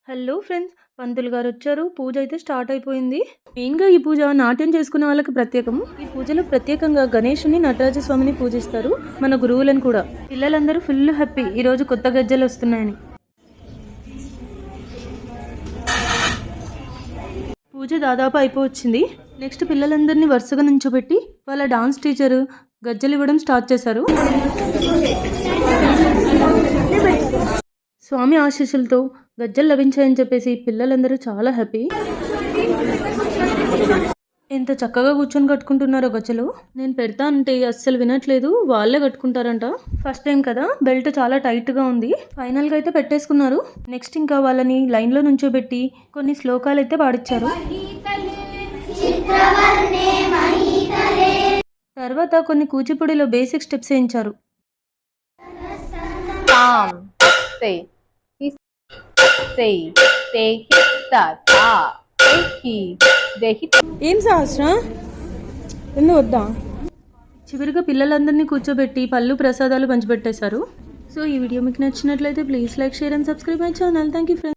Hello friends, పంతులు గారు వచ్చారు. పూజ అయితే స్టార్ట్ అయిపోయింది. మెయిన్గా ఈ పూజ నాట్యం చేసుకునే వాళ్ళకి ప్రత్యేకము. ఈ పూజలో ప్రత్యేకంగా గణేషుని, నటరాజ స్వామిని పూజిస్తారు, మన గురువులను కూడా. పిల్లలందరూ ఫుల్ హ్యాపీ ఈ రోజు కొత్త గజ్జలు వస్తున్నాయని. పూజ దాదాపు అయిపోవచ్చింది. నెక్స్ట్ పిల్లలందరినీ వరుసగా నుంచోబెట్టి వాళ్ళ డాన్స్ టీచరు గజ్జలు ఇవ్వడం స్టార్ట్ చేశారు. స్వామి ఆశీస్సులతో గజ్జలు లభించాయని చెప్పేసి పిల్లలందరూ చాలా హ్యాపీ. ఎంత చక్కగా కూర్చొని కట్టుకుంటున్నారో గజ్జలు. నేను పెడతా అంటే అస్సలు వినట్లేదు, వాళ్ళే కట్టుకుంటారంట. ఫస్ట్ టైం కదా, బెల్ట్ చాలా టైట్గా ఉంది. ఫైనల్గా అయితే పెట్టేసుకున్నారు. నెక్స్ట్ ఇంకా వాళ్ళని లైన్లో నుంచోబెట్టి కొన్ని శ్లోకాలు అయితే పాడించారు. తర్వాత కొన్ని కూచిపూడిలో బేసిక్ స్టెప్స్ వేయించారు. ఏం సహస్రం ఎందుకు వద్దా. చివరిగా పిల్లలందరినీ కూర్చోబెట్టి పళ్ళు ప్రసాదాలు పంచిపెట్టేశారు. సో ఈ వీడియో మీకు నచ్చినట్లయితే please like, share and subscribe my channel. Thank you friends.